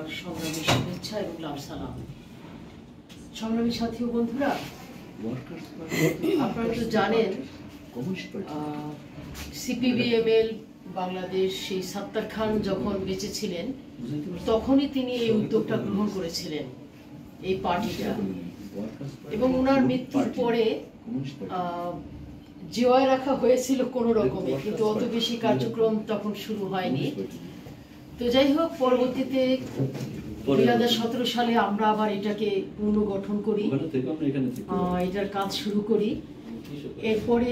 আমার সংগ্রামী শুভেচ্ছা এবং লাল সালাম। সংগ্রামী সাথী ও বন্ধুরা, আপনারা তো জানেন সিপিবিএমএল বাংলাদেশ সেই সাত্তার খান যখন বেঁচে ছিলেন তখনই তিনি এই উদ্যোগটা গ্রহণ করেছিলেন, এই পার্টিটা। এবং ওনার মৃত্যুর পরে জিওয়ায় রাখা হয়েছিল কোনো রকমে, কিন্তু অত বেশি কার্যক্রম তখন শুরু হয়নি। তো যাই হোক, পরবর্তীতে 2017 সালে আমরা আবার এটাকে পুনর্গঠন করি, এটার কাজ শুরু করি। এরপরে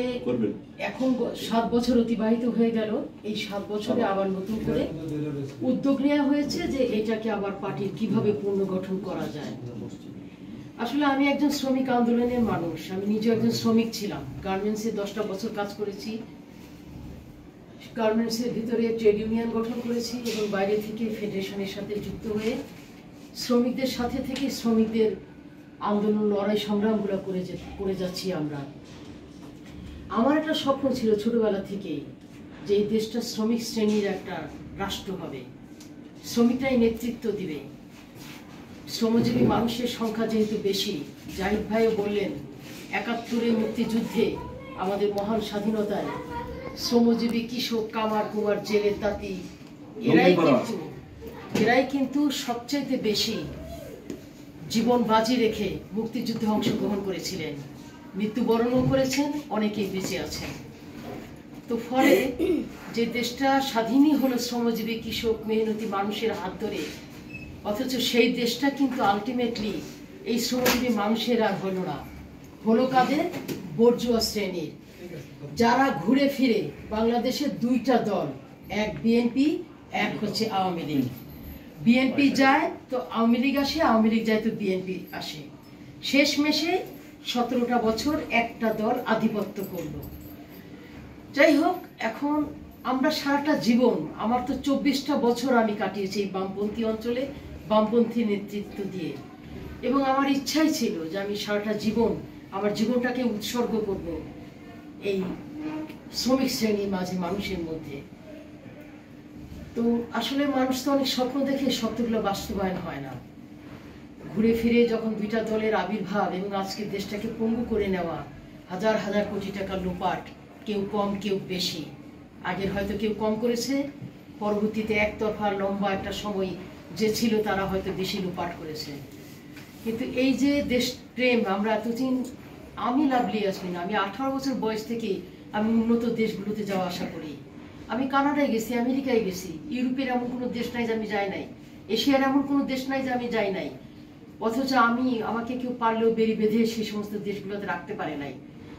এখন 7 বছর অতিবাহিত হয়ে গেল। এই 7 বছরে আবার নতুন করে উদ্যোগ নেওয়া হয়েছে যে এটাকে আবার পার্টির কিভাবে পুনর্গঠন করা যায়। আসলে আমি একজন শ্রমিক আন্দোলনের মানুষ, আমি নিজে একজন শ্রমিক ছিলাম। গার্মেন্টসে 10টা বছর কাজ করেছি, গার্মেন্টসের ভিতরে ট্রেড ইউনিয়ন গঠন করেছি এবং বাইরে থেকে ফেডারেশনের সাথে যুক্ত হয়ে শ্রমিকদের সাথে থেকে শ্রমিকদের আন্দোলন লড়াই সংগ্রামগুলো করে যাচ্ছি আমরা। আমার একটা স্বপ্ন ছিল ছোটবেলা থেকেই যে এই দেশটা শ্রমিক শ্রেণীর একটা রাষ্ট্র হবে, শ্রমিকরাই নেতৃত্ব দিবে। শ্রমজীবী মানুষের সংখ্যা যেহেতু বেশি, জাহিদ ভাইও বললেন 71 মুক্তিযুদ্ধে আমাদের মহান স্বাধীনতায় শ্রমজীবী কৃষক, কামার কুমার, জেলে তাঁতি এরাই কিন্তু সবচাইতে বেশি জীবন বাজি রেখে মুক্তিযুদ্ধে অংশগ্রহণ করেছিলেন, মৃত্যুবরণও করেছেন, অনেকেই বেঁচে আছেন। তো ফলে যে দেশটা স্বাধীনই হলো শ্রমজীবী কৃষক মেহনতি মানুষের হাত ধরে, অথচ সেই দেশটা কিন্তু আলটিমেটলি এই শ্রমজীবী মানুষের আর হলো না, হলো কাদের? বর্জুয়া শ্রেণীর, যারা ঘুরে ফিরে বাংলাদেশের 2টা দল, এক বিএনপি, এক হচ্ছে আওয়ামী লীগ। বিএনপি যায় তো আওয়ামী লীগ আসে, আওয়ামী লীগ যায় তো বিএনপি আসে। শেষমেশে 17টা বছর একটা দল আধিপত্য করলো। যাই হোক, এখন আমরা সারাটা জীবন, আমার তো 24টা বছর আমি কাটিয়েছি এই বামপন্থী অঞ্চলে বামপন্থী নেতৃত্ব দিয়ে, এবং আমার ইচ্ছাই ছিল যে আমি সারাটা জীবন আমার জীবনটাকে উৎসর্গ করব এই শ্রমিক শ্রেণীর মাঝে, মানুষের মধ্যে। তো আসলে মানুষ তো অনেক স্বপ্ন দেখে, স্বপ্নগুলো বাস্তবায়ন হয় না। ঘুরে ফিরে যখন 2টা দলের আবির্ভাব এবং আজকে দেশটাকে পঙ্গু করে নেওয়া, হাজার হাজার কোটি টাকা লোপাট, কেউ কম কেউ বেশি। আগের হয়তো কেউ কম করেছে, পরবর্তীতে একতরফা লম্বা একটা সময় যে ছিল তারা হয়তো বেশি লোপাট করেছে। কিন্তু এই যে দেশপ্রেম, আমরা এতদিন, আমি লাভলি ইয়াসমিন, আমি 18 বছর বয়স থেকে আমি উন্নত দেশগুলোতে যাওয়া আশা করি। আমি কানাডায় গেছি, আমেরিকায় গেছি, ইউরোপের এমন কোনো দেশ নাই যে আমি যাই নাই, এশিয়ার এমন কোনো দেশ নাই যে আমি যাই নাই। অথচ আমাকে কেউ পারলেও বেরি বেঁধে সেই সমস্ত দেশগুলোতে রাখতে পারে নাই।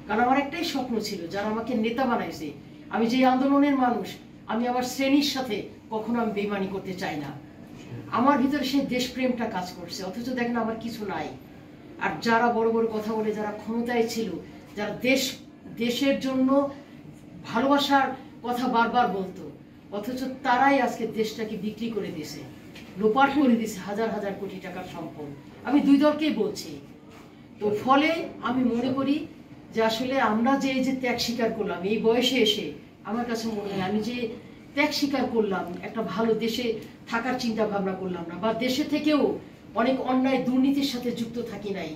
কারণ আমার একটাই স্বপ্ন ছিল, যারা আমাকে নেতা বানাইছে, আমি যে আন্দোলনের মানুষ, আমি আমার শ্রেণীর সাথে কখনো আমি বেইমানি করতে চাই না। আমার ভিতরে সেই দেশপ্রেমটা কাজ করছে। অথচ দেখেন আমার কিছু নাই। আর যারা বড় বড় কথা বলে, যারা ক্ষমতায় ছিল, যারা দেশের জন্য ভালোবাসার কথা বারবার বলতো, অথচ তারাই আজকে দেশটাকে বিক্রি করে দিয়েছে, লোপাট করে দিয়েছে হাজার হাজার কোটি টাকার সম্পদ। আমি 2 দলকেই বলছি। তো ফলে আমি মনে করি যে আসলে আমরা যে এই যে ত্যাগ স্বীকার করলাম এই বয়সে এসে, আমার কাছে মনে হয় আমি যে ত্যাগ স্বীকার করলাম, একটা ভালো দেশে থাকার চিন্তা ভাবনা করলাম না, বা দেশে থেকেও অনেক অন্যায় দুর্নীতির সাথে যুক্ত থাকি নাই,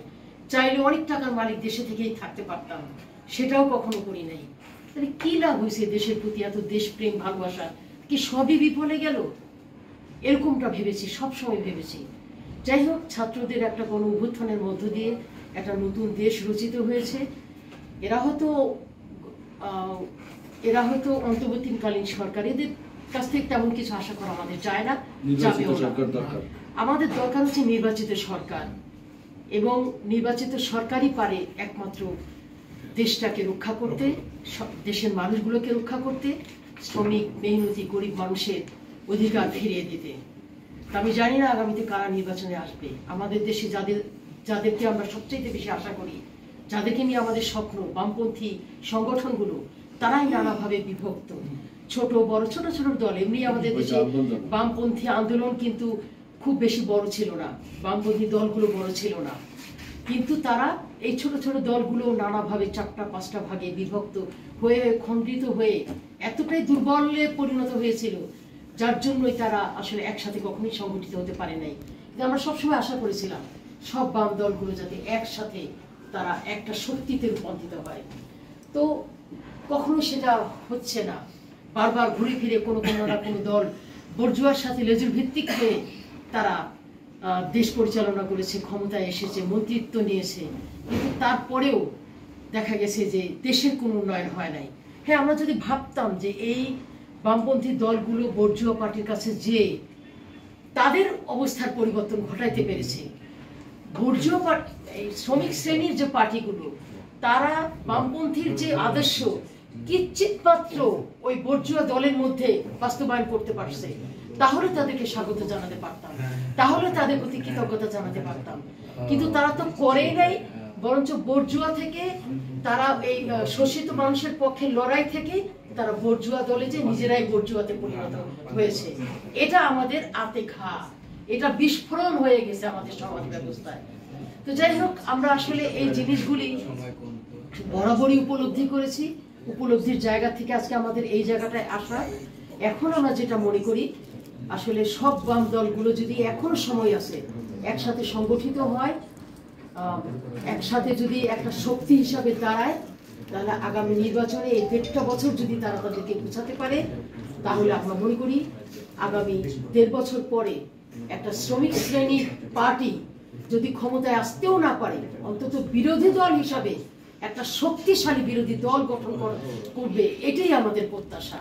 চাইলে অনেক টাকার মালিক দেশে থেকেই থাকতে পারতাম, সেটাও কখনো করি নাই। তাহলে কি লাভ হয়েছে দেশের প্রতি এত দেশপ্রেম ভালোবাসা? কি সবই বিফলে গেল? এরকমটা ভেবেছি, সবসময় ভেবেছি। যাই হোক, ছাত্রদের একটা গণ অভ্যুত্থানের মধ্য দিয়ে একটা নতুন দেশ রচিত হয়েছে। এরা হয়তো অন্তর্বর্তীকালীন সরকার, এদের কাছ থেকে তেমন কিছু আশা করা আমাদের যায় না, যাবেও না। আমাদের দরকার হচ্ছে নির্বাচিত সরকার, এবং নির্বাচিত সরকারই পারে একমাত্র দেশটাকে রক্ষা করতে, দেশের মানুষগুলোকে রক্ষা করতে, শ্রমিক মেহনতি গরিব মানুষের অধিকার ফিরিয়ে দিতে। আমি জানি না আগামীতে কারা নির্বাচনে আসবে। আমাদের দেশে যাদেরকে আমরা সবচেয়ে বেশি আশা করি, যাদেরকে নিয়ে আমাদের স্বপ্ন, বামপন্থী সংগঠনগুলো, তারাই নানাভাবে বিভক্ত। ছোট বড়, ছোট ছোট দল। এমনি আমাদের দেশে বামপন্থী আন্দোলন কিন্তু খুব বেশি বড় ছিল না, বামপন্থী দলগুলো বড় ছিল না, কিন্তু তারা এই ছোট ছোট দলগুলো নানাভাবে 4টা-5টা ভাগে বিভক্ত হয়ে, খণ্ডিত হয়ে এতটাই দুর্বলে পরিণত হয়েছিল যার জন্যই তারা আসলে একসাথে কখনোই সংগঠিত হতে পারে নাই। কিন্তু আমরা সবসময় আশা করেছিলাম সব বাম দলগুলো যাতে একসাথে তারা একটা শক্তিতে রূপান্তরিত হয়। তো কখনো সেটা হচ্ছে না। বারবার ঘুরে ফিরে কোনো দল বর্জুয়ার সাথে লেজুর ভিত্তিক হয়ে তারা দেশ পরিচালনা করেছে, ক্ষমতায় এসেছে, মন্ত্রিত্ব নিয়েছে, কিন্তু তারপরেও দেখা গেছে যে দেশের কোনো উন্নয়ন হয় নাই। হ্যাঁ, আমরা যদি ভাবতাম যে এই বামপন্থী দলগুলো বর্জুয়া পার্টির কাছে যে তাদের অবস্থার পরিবর্তন ঘটাইতে পেরেছে, বর্জুয়া পার্টি শ্রমিক শ্রেণীর যে পার্টিগুলো তারা বামপন্থীর যে আদর্শ কিঞ্চিৎ মাত্র ওই বর্জুয়া দলের মধ্যে বাস্তবায়ন করতে পারছে, তাহলে তাদেরকে স্বাগত জানাতে পারতাম, তাহলে তাদের প্রতি কৃতজ্ঞতা জানাতে পারতাম। কিন্তু তারা তো করেই নাই, বরঞ্চ বর্জুয়া থেকে তারা এই শোষিত মানুষের পক্ষে লড়াই থেকে তারা বর্জুয়া দলে যে নিজেরাই বর্জুয়াতে পরিণত হয়েছে। এটা আমাদের আতে ঘা, এটা বিস্ফোরণ হয়ে গেছে আমাদের সমাজ ব্যবস্থায়। তো যাই হোক, আমরা আসলে এই জিনিসগুলি বরাবরই উপলব্ধি করেছি। উপলব্ধির জায়গা থেকে আজকে আমাদের এই জায়গাটায় আসা। এখন আমরা যেটা মনে করি, আসলে সব বাম দলগুলো যদি এখনো সময় আছে একসাথে সংগঠিত হয়, একসাথে যদি একটা শক্তি হিসাবে দাঁড়ায়, তাহলে আগামী নির্বাচনে এই 1.5 বছর যদি তারা তাদেরকে বুঝাতে পারে, তাহলে আমরা মনে করি আগামী 1.5 বছর পরে একটা শ্রমিক শ্রেণীর পার্টি যদি ক্ষমতায় আসতেও না পারে, অন্তত বিরোধী দল হিসাবে একটা শক্তিশালী বিরোধী দল গঠন করবে, এটাই আমাদের প্রত্যাশা।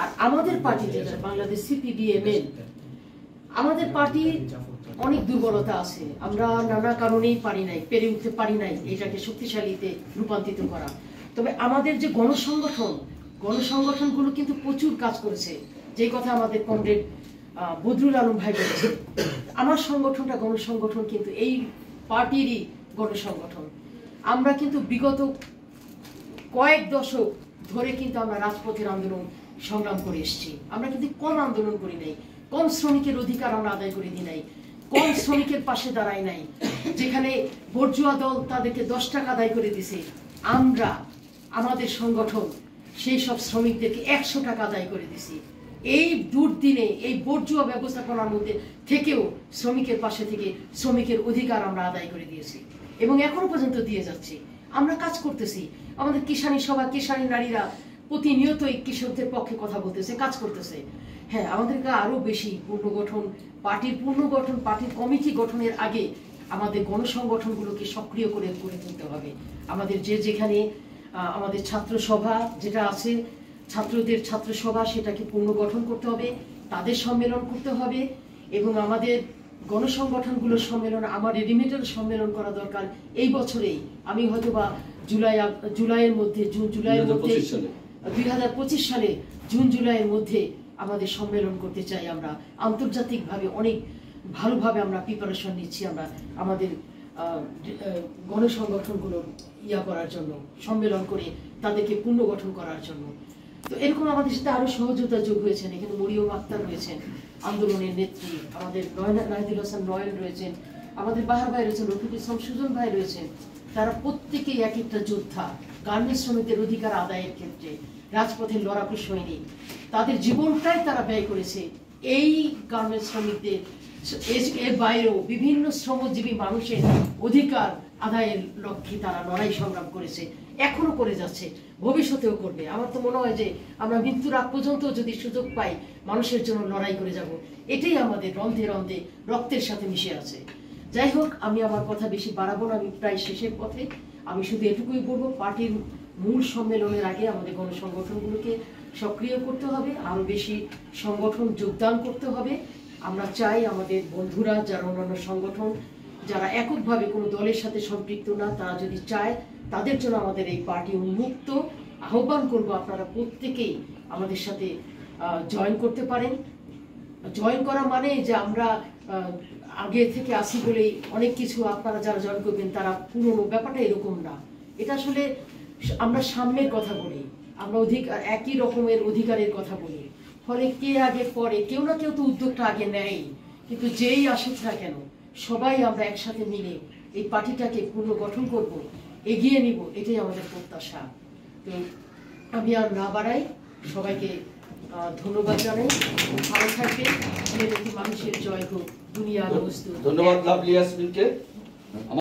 আর আমাদের পার্টি যেটা বাংলাদেশ CPB-ML, আমাদের পার্টি অনেক দুর্বলতা আছে। আমরা নানা কারণেই পেরে উঠতে পারি নাই এটাকে শক্তিশালীতে রূপান্তরিত করা। তবে আমাদের যে গণসংগঠনগুলো কিন্তু প্রচুর কাজ করেছে, যে কথা আমাদের কমরেড বদরুল আলম ভাই বলেছে। আমার সংগঠনটা গণসংগঠন, কিন্তু এই পার্টিরই গণসংগঠন। আমরা কিন্তু বিগত কয়েক দশক ধরে কিন্তু আমরা রাজপথের আন্দোলন সংগ্রাম করে এসেছি। আমরা কিন্তু কম আন্দোলন করি নাই, কম শ্রমিকের অধিকার আমরা আদায় করে দিই নাই, কম শ্রমিকের পাশে দাঁড়াই নাই। যেখানে বর্জুয়া দল তাদেরকে 10 টাকা আদায় করে দিছে, আমরা আমাদের সংগঠন সেই সব শ্রমিকদেরকে 100 টাকা আদায় করে দিছি। এই দুর্দিনে এই বর্জুয়া ব্যবস্থাপনার মধ্যে থেকেও শ্রমিকের পাশে থেকে শ্রমিকের অধিকার আমরা আদায় করে দিয়েছি এবং এখনো পর্যন্ত দিয়ে যাচ্ছি। আমরা কাজ করতেছি। আমাদের কিষানী সভা, কিষানী নারীরা প্রতিনিয়তই কৃষকদের পক্ষে কথা বলতেছে, কাজ করতেছে। হ্যাঁ, আমাদেরকে আরো বেশি পার্টির কমিটি গঠনের আগে আমাদের গণসংগঠনগুলোকে সক্রিয় করে তুলতে হবে। আমাদের যেখানে আমাদের ছাত্র সভা যেটা আছে, ছাত্রদের ছাত্র সভা, সেটাকে পুনর্গঠন করতে হবে, তাদের সম্মেলন করতে হবে এবং আমাদের গণসংগঠনগুলোর সম্মেলন, আমার রেডিমেডের সম্মেলন করা দরকার এই বছরেই। আমি হয়তোবা জুলাইয়ের মধ্যে 2025 সালে জুন জুলাইয়ের মধ্যে আমাদের সম্মেলন করতে চাই। আমরা আন্তর্জাতিকভাবে অনেক ভালোভাবে আমরা প্রিপারেশন নিচ্ছি আমরা আমাদের গণসংগঠনগুলোর করার জন্য, সম্মেলন করে তাদেরকে পুনর্গঠন করার জন্য। তো এরকম আমাদের সাথে আরো সহযোগিতা যোগ হয়েছেন। এখানে মরিয়ম আক্তার রয়েছেন আন্দোলনের নেত্রী, আমাদের নাহিদুল হাসান নয়ন রয়েছেন, আমাদের বাহার ভাই রয়েছেন, রফিকুল ইসলাম সুজন ভাই রয়েছেন। তারা প্রত্যেকেই এক একটা যোদ্ধা, গার্মেন্টস শ্রমিকদের অধিকার আদায়ের ক্ষেত্রে রাজপথের লড়াকু সৈনিক। তাদের জীবনটাই তারা ব্যয় করেছে এই গার্মেন্টস শ্রমিকদের, এর বাইরেও বিভিন্ন শ্রমজীবী মানুষের অধিকার আদায়ের লক্ষ্যে তারা লড়াই সংগ্রাম করেছে, এখনো করে যাচ্ছে, ভবিষ্যতেও করবে। আমার তো মনে হয় যে আমরা মৃত্যুর আগ পর্যন্ত যদি সুযোগ পাই মানুষের জন্য লড়াই করে যাব। এটাই আমাদের রন্ধে রন্ধে রক্তের সাথে মিশে আছে। যাই হোক, আমি আমার কথা বেশি বাড়াবো না, আমি প্রায় শেষের পথে। আমি শুধু এটুকুই বলবো, পার্টির মূল সম্মেলনের আগে আমাদের গণসংগঠনগুলোকে সক্রিয় করতে হবে, আরো বেশি সংগঠন যোগদান করতে হবে। আমরা চাই আমাদের বন্ধুরা যারা অন্যান্য সংগঠন, যারা এককভাবে কোনো দলের সাথে সম্পৃক্ত না, তারা যদি চায় তাদের জন্য আমাদের এই পার্টি উন্মুক্ত। আহ্বান করব আপনারা প্রত্যেকেই আমাদের সাথে জয়েন করতে পারেন। জয়েন করা মানে যে আমরা আগে থেকে আসি বলেই অনেক কিছু আপনারা যারা জয়েন করবেন তারা পুরনো, ব্যাপারটা এরকম না। এটা আসলে আমরা সাম্যের কথা বলি, আমরা একই রকমের অধিকারের কথা বলি। ফলে কে আগে পরে, কেউ না কেউ তো উদ্যোগটা আগে নেয়, কিন্তু যেই আসুক না কেন সবাই আমরা একসাথে মিলে এই পার্টিটাকে পুনর্গঠন করব, এগিয়ে নিব, এটাই আমাদের প্রত্যাশা। তো আমি আর না বাড়াই, সবাইকে ধন্যবাদ জানাই। ভালো থাকবে। মেহনতি মানুষের জয় হোক। দুনিয়া নমস্তে। ধন্যবাদ লাভলি ইয়াসমিনকে।